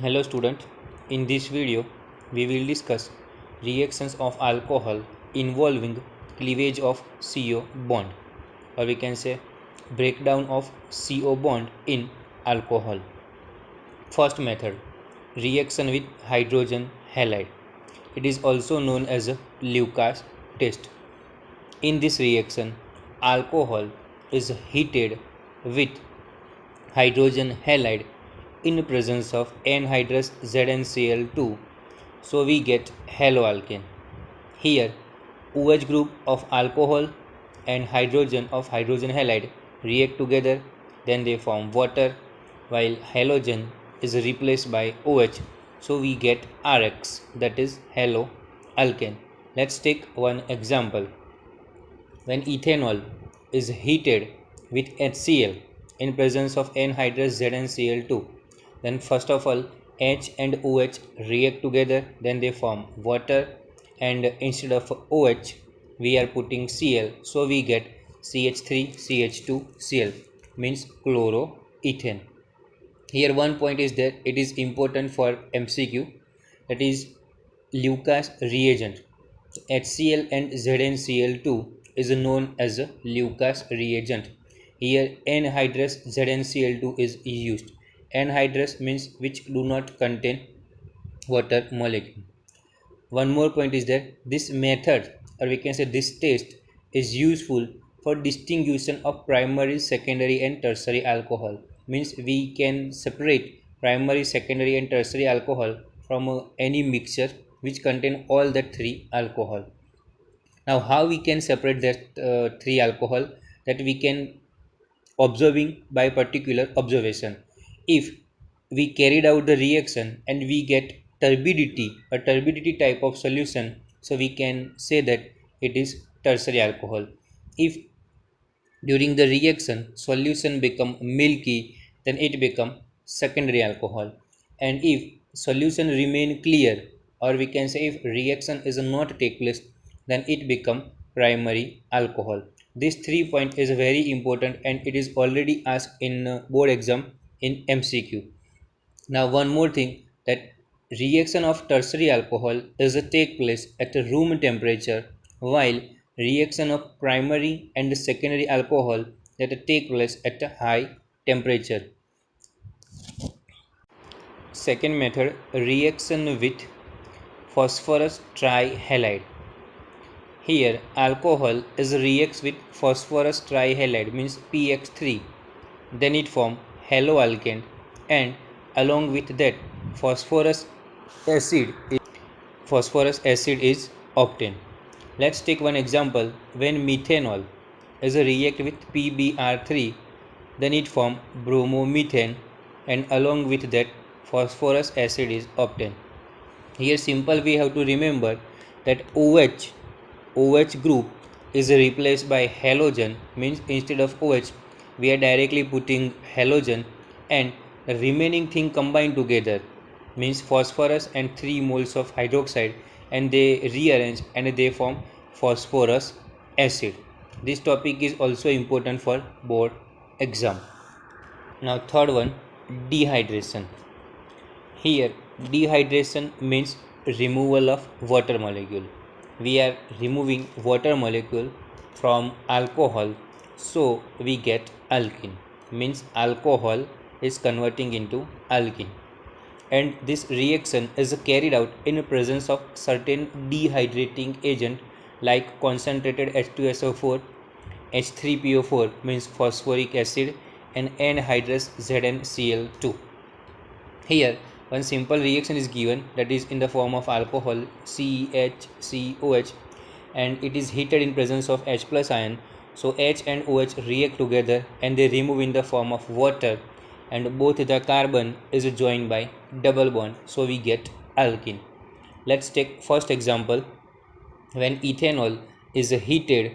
Hello student, in this video we will discuss reactions of alcohol involving cleavage of CO bond, or we can say breakdown of CO bond in alcohol. First method, reaction with hydrogen halide. It is also known as a Lucas test. In this reaction, alcohol is heated with hydrogen halide in presence of anhydrous ZnCl2, so we get haloalkane. Here OH group of alcohol and hydrogen of hydrogen halide react together, then they form water, while halogen is replaced by OH, so we get RX, that is haloalkane. Let's take one example. When ethanol is heated with HCl in presence of anhydrous ZnCl2, then first of all H and OH react together, then they form water, and instead of OH we are putting Cl, so we get CH3CH2Cl, means chloroethane. Here one point is that it is important for MCQ, that is Lucas reagent. HCl and ZnCl2 is known as a Lucas reagent. Here anhydrous ZnCl2 is used. Anhydrous means which do not contain water molecule. One more point is that this method, or we can say this test, is useful for distinguishing of primary, secondary and tertiary alcohol. Means we can separate primary, secondary and tertiary alcohol from any mixture which contain all the three alcohol. Now how we can separate that three alcohol? That we can observing by particular observation. If we carried out the reaction and we get turbidity, a turbidity type of solution, so we can say that it is tertiary alcohol. If during the reaction solution become milky, then it become secondary alcohol. And if solution remain clear, or we can say if reaction is not take place, then it become primary alcohol. This 3 point is very important and it is already asked in board exam in MCQ. Now one more thing, that reaction of tertiary alcohol is a take place at a room temperature, while reaction of primary and secondary alcohol that take place at a high temperature. Second method, reaction with phosphorus trihalide. Here alcohol is reacts with phosphorus trihalide, means PX3, then it form haloalkane, and along with that acid phosphorus acid is obtained. Let's take one example. When methanol is a react with PBr3, then it form bromomethane, and along with that phosphorus acid is obtained. Here simple we have to remember that OH group is replaced by halogen, means instead of OH we are directly putting halogen, and the remaining thing combined together, means phosphorus and 3 moles of hydroxide, and they rearrange and they form phosphorus acid. This topic is also important for board exam. Now third one, dehydration. Here dehydration means removal of water molecule. We are removing water molecule from alcohol, so we get alkene, means alcohol is converting into alkene. And this reaction is carried out in presence of certain dehydrating agent like concentrated H2SO4, H3PO4 means phosphoric acid, and anhydrous ZnCl2. Here one simple reaction is given, that is in the form of alcohol CHCOH, and it is heated in presence of H plus ion, so H and OH react together and they remove in the form of water, and both the carbon is joined by double bond, so we get alkene. Let's take first example. When ethanol is heated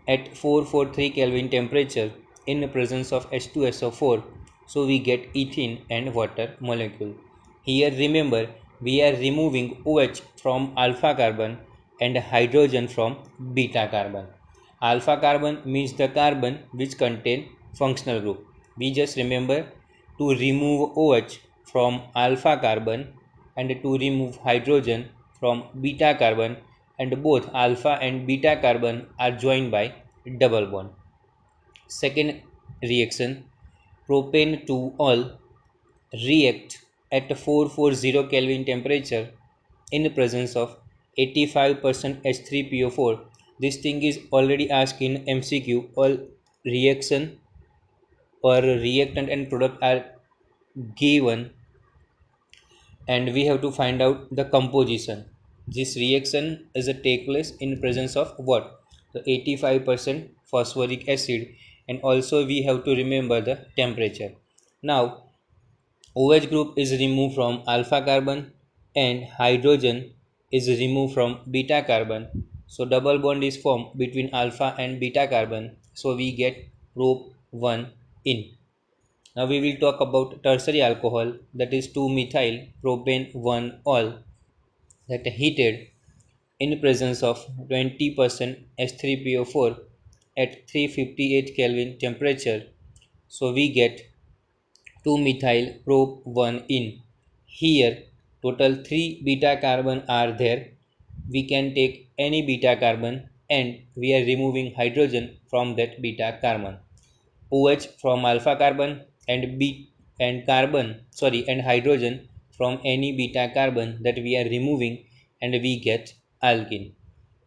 at 443 Kelvin temperature in the presence of H2SO4, so we get ethene and water molecule. Here remember we are removing OH from alpha carbon and hydrogen from beta carbon. Alpha carbon means the carbon which contain functional group. We just remember to remove OH from alpha carbon and to remove hydrogen from beta carbon, and both alpha and beta carbon are joined by double bond. Second reaction, propane 2-ol react at 440 Kelvin temperature in presence of 85% H3PO4. This thing is already asked in MCQ. All reaction or reactant and product are given, and we have to find out the composition. This reaction is a take place in presence of what? The 85% phosphoric acid, and also we have to remember the temperature. Now OH group is removed from alpha carbon and hydrogen is removed from beta carbon. So double bond is formed between alpha and beta carbon. So we get prop 1 in. Now we will talk about tertiary alcohol, that is 2-methyl propane 1-ol, that heated in presence of 20% H3PO4 at 358 Kelvin temperature. So we get 2-methyl prop 1 in. Here total 3 beta carbon are there. We can take any beta carbon and we are removing hydrogen from that beta carbon. OH from alpha carbon and and hydrogen from any beta carbon that we are removing, and we get alkene.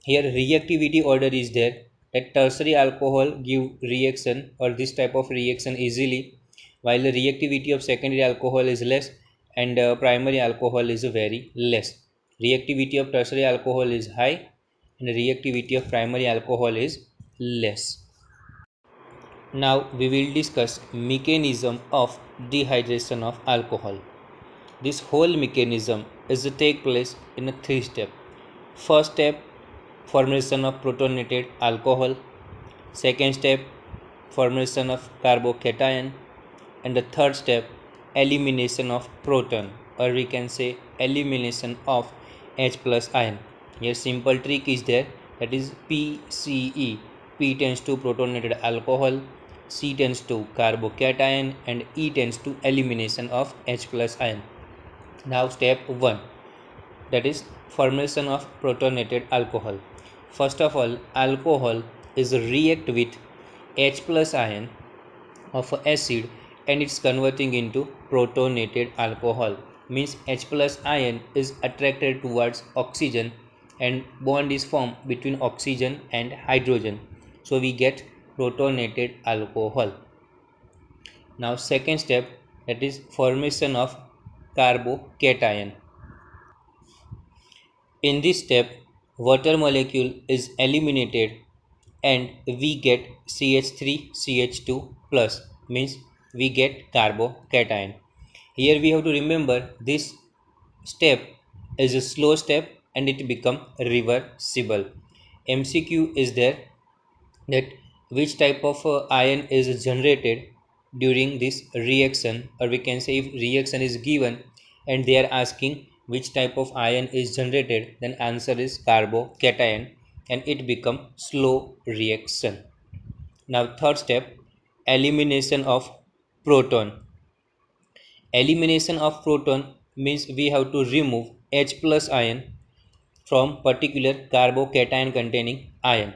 Here reactivity order is there, that tertiary alcohol give reaction or this type of reaction easily, while the reactivity of secondary alcohol is less, and primary alcohol is very less. Reactivity of tertiary alcohol is high and reactivity of primary alcohol is less. Now we will discuss mechanism of dehydration of alcohol. This whole mechanism is to take place in a 3 step. First step, formation of protonated alcohol. Second step, formation of carbocation. And the third step, elimination of proton, or we can say elimination of H plus ion. Here simple trick is there, that is PCE. P tends to protonated alcohol, C tends to carbocation, and E tends to elimination of H plus ion. Now step 1, that is formation of protonated alcohol. First of all, alcohol is react with H plus ion of acid and it's converting into protonated alcohol. Means H plus ion is attracted towards oxygen and bond is formed between oxygen and hydrogen. So we get protonated alcohol. Now second step, that is formation of carbocation. In this step, water molecule is eliminated and we get CH3CH2 plus, means we get carbocation. Here we have to remember this step is a slow step and it become reversible. MCQ is there, that which type of ion is generated during this reaction, or we can say if reaction is given and they are asking which type of ion is generated, then answer is carbocation and it become slow reaction. Now third step, elimination of proton. Elimination of proton means we have to remove H plus ion from particular carbocation containing ion.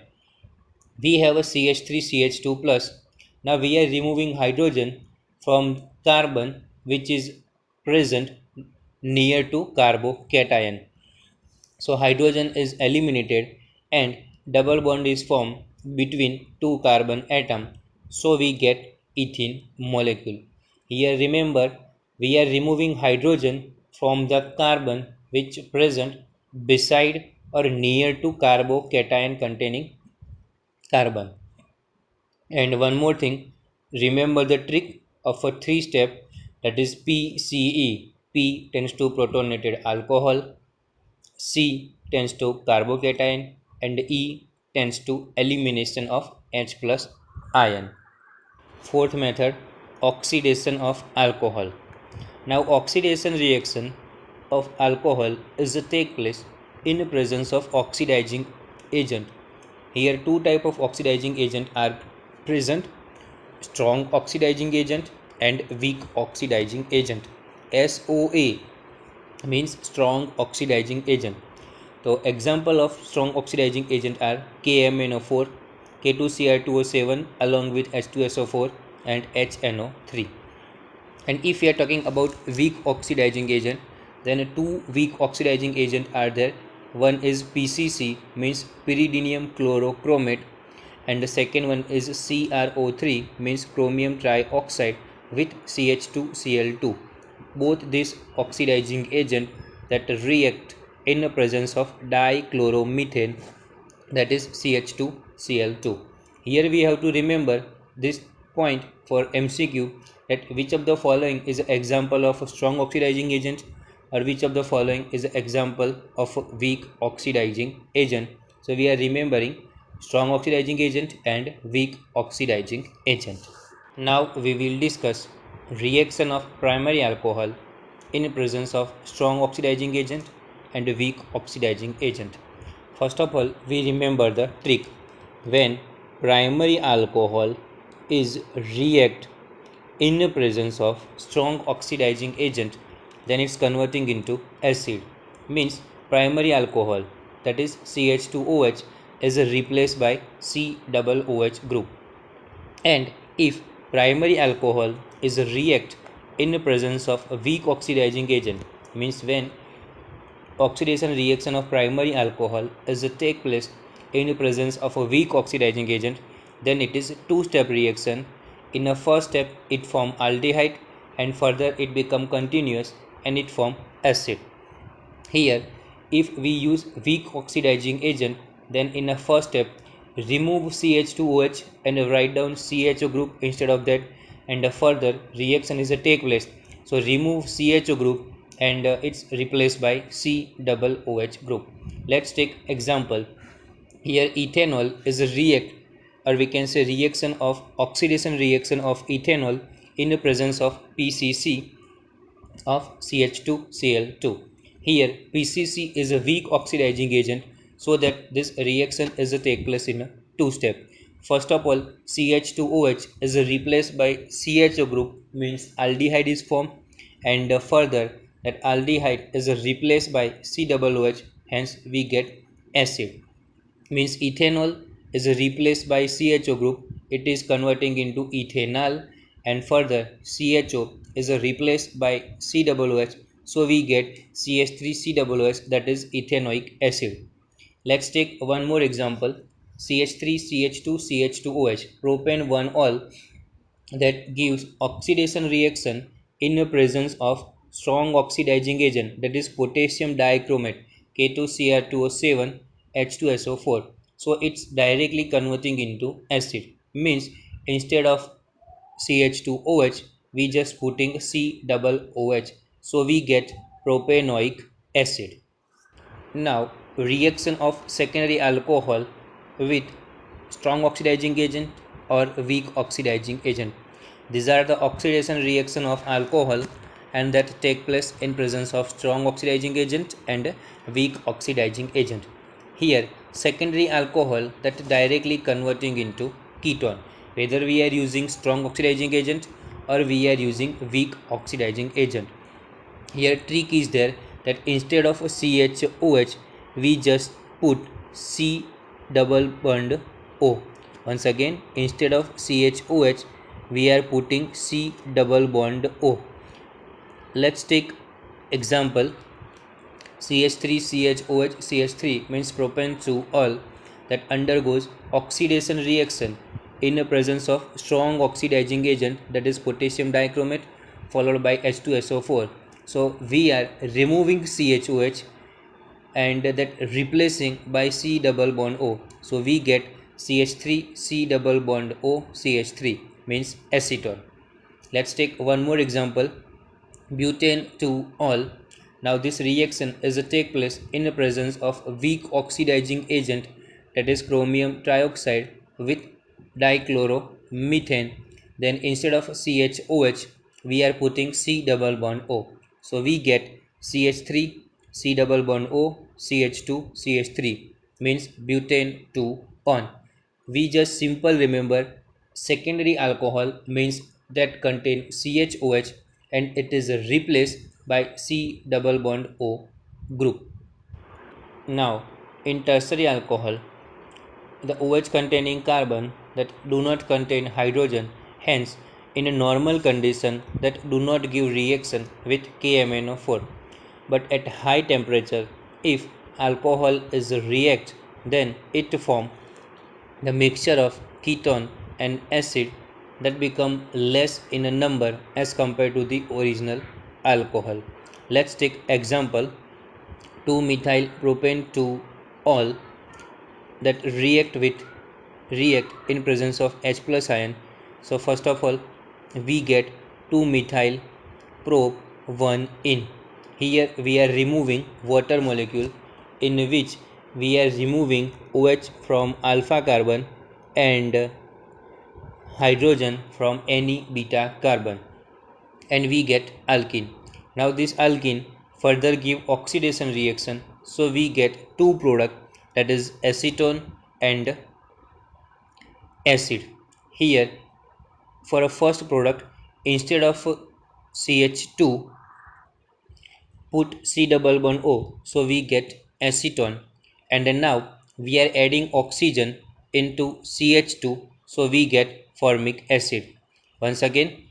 We have a CH3CH2 plus. Now we are removing hydrogen from carbon which is present near to carbocation. So hydrogen is eliminated and double bond is formed between two carbon atom. So we get ethene molecule. Here remember, we are removing hydrogen from the carbon which present beside or near to carbocation containing carbon. And one more thing, remember the trick of a 3 step, that is PCE. P tends to protonated alcohol, C tends to carbocation, and E tends to elimination of H plus ion. Fourth method, oxidation of alcohol. Now oxidation reaction of alcohol is to take place in presence of oxidizing agent. Here two type of oxidizing agent are present, strong oxidizing agent and weak oxidizing agent. SOA means strong oxidizing agent. So example of strong oxidizing agent are KMnO4, K2Cr2O7 along with H2SO4 and HNO3. And if we are talking about weak oxidizing agent, then two weak oxidizing agent are there. One is PCC means pyridinium chlorochromate, and the second one is CrO3 means chromium trioxide with CH2Cl2. Both these oxidizing agent that react in the presence of dichloromethane, that is CH2Cl2. Here we have to remember this point for MCQ, that which of the following is an example of a strong oxidizing agent, or which of the following is an example of a weak oxidizing agent. So we are remembering strong oxidizing agent and weak oxidizing agent. Now we will discuss reaction of primary alcohol in presence of strong oxidizing agent and weak oxidizing agent. First of all, we remember the trick. When primary alcohol is react in the presence of strong oxidizing agent, then it's converting into acid. Means primary alcohol, that is CH2OH, is replaced by COOH group. And if primary alcohol is react in the presence of a weak oxidizing agent, means when oxidation reaction of primary alcohol is to take place in the presence of a weak oxidizing agent, then it is a two-step reaction. In the first step it form aldehyde, and further it become continuous and it form acid. Here if we use weak oxidizing agent, then in the first step remove CH2OH and write down CHO group instead of that, and the further reaction is a take place. So remove CHO group and it's replaced by COOH group. Let's take example. Here ethanol is a react, or we can say reaction of oxidation reaction of ethanol in the presence of PCC of CH2Cl2. Here PCC is a weak oxidizing agent, so that this reaction is a take place in a two step. First of all, CH2OH is replaced by CHO group, means aldehyde is formed, and further that aldehyde is replaced by COOH, hence we get acid. Means ethanol is replaced by CHO group, it is converting into ethanol, and further CHO is replaced by COOH, so we get CH3COOH, that is ethanoic acid. Let's take one more example. CH3CH2CH2OH propane 1 ol, that gives oxidation reaction in the presence of strong oxidizing agent, that is potassium dichromate, K2Cr2O7 H2SO4. So it's directly converting into acid. Means instead of CH2OH we just putting COOH, so we get propanoic acid. Now reaction of secondary alcohol with strong oxidizing agent or weak oxidizing agent. These are the oxidation reaction of alcohol and that take place in presence of strong oxidizing agent and weak oxidizing agent. Here secondary alcohol that directly converting into ketone, whether we are using strong oxidizing agent or we are using weak oxidizing agent. Here trick is there, that instead of CHOH we just put C double bond O. Once again, instead of CHOH we are putting C double bond O. Let's take example. CH3CHOH CH3 means propane 2 ol, that undergoes oxidation reaction in the presence of strong oxidizing agent, that is potassium dichromate followed by H2SO4. So we are removing CHOH and that replacing by C double bond O. So we get CH3 C double bond O CH3 means acetone. Let's take one more example. Butane 2 ol. Now this reaction is a take place in the presence of a weak oxidizing agent, that is chromium trioxide with dichloromethane. Then instead of CHOH we are putting C double bond O. So we get CH3 C double bond O CH2 CH3 means butane 2 on. We just simple remember secondary alcohol means that contain CHOH and it is replaced by C double bond O group. Now, in tertiary alcohol, the OH containing carbon that do not contain hydrogen, hence in a normal condition that do not give reaction with KMnO4. But at high temperature, if alcohol is react, then it form the mixture of ketone and acid that become less in a number as compared to the original alcohol. Let's take example 2-methyl propane 2 all that react in presence of H plus ion. So first of all we get 2-methyl prop 1 in. Here we are removing water molecule in which we are removing OH from alpha carbon and hydrogen from any beta carbon, and we get alkene. Now this alkene further give oxidation reaction, so we get two product, that is acetone and acid. Here for a first product, instead of CH2 put C double bond O, so we get acetone, and then now we are adding oxygen into CH2, so we get formic acid. Once again,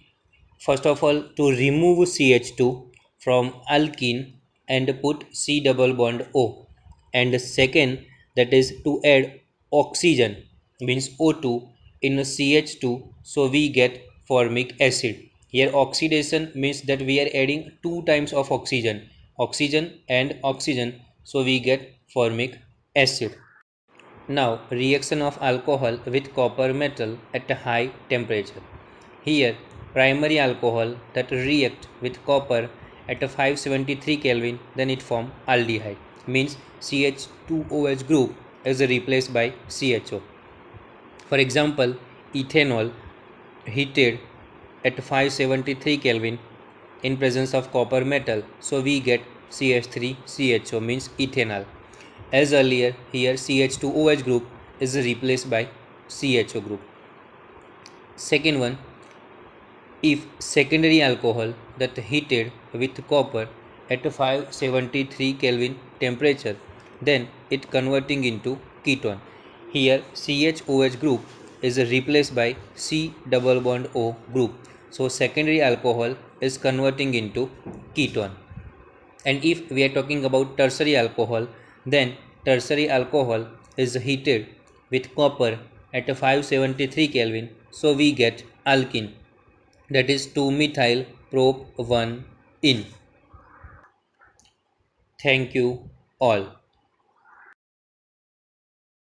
first of all, to remove CH2 from alkene and put C double bond O, and second, that is to add oxygen means O2 in CH2, so we get formic acid. Here oxidation means that we are adding two times of oxygen and oxygen, so we get formic acid. Now, reaction of alcohol with copper metal at a high temperature. Here, primary alcohol that react with copper at a 573 Kelvin, then it form aldehyde, means CH2OH group is replaced by CHO. For example, ethanol heated at 573 Kelvin in presence of copper metal, so we get CH3CHO, means ethanol. As earlier, here CH2OH group is replaced by CHO group. Second one, if secondary alcohol that heated with copper at 573 Kelvin temperature, then it converting into ketone. Here CHOH group is replaced by C double bond O group. So secondary alcohol is converting into ketone. And if we are talking about tertiary alcohol, then tertiary alcohol is heated with copper at 573 Kelvin, so we get alkene, that is 2-methyl prop 1 in. Thank you all.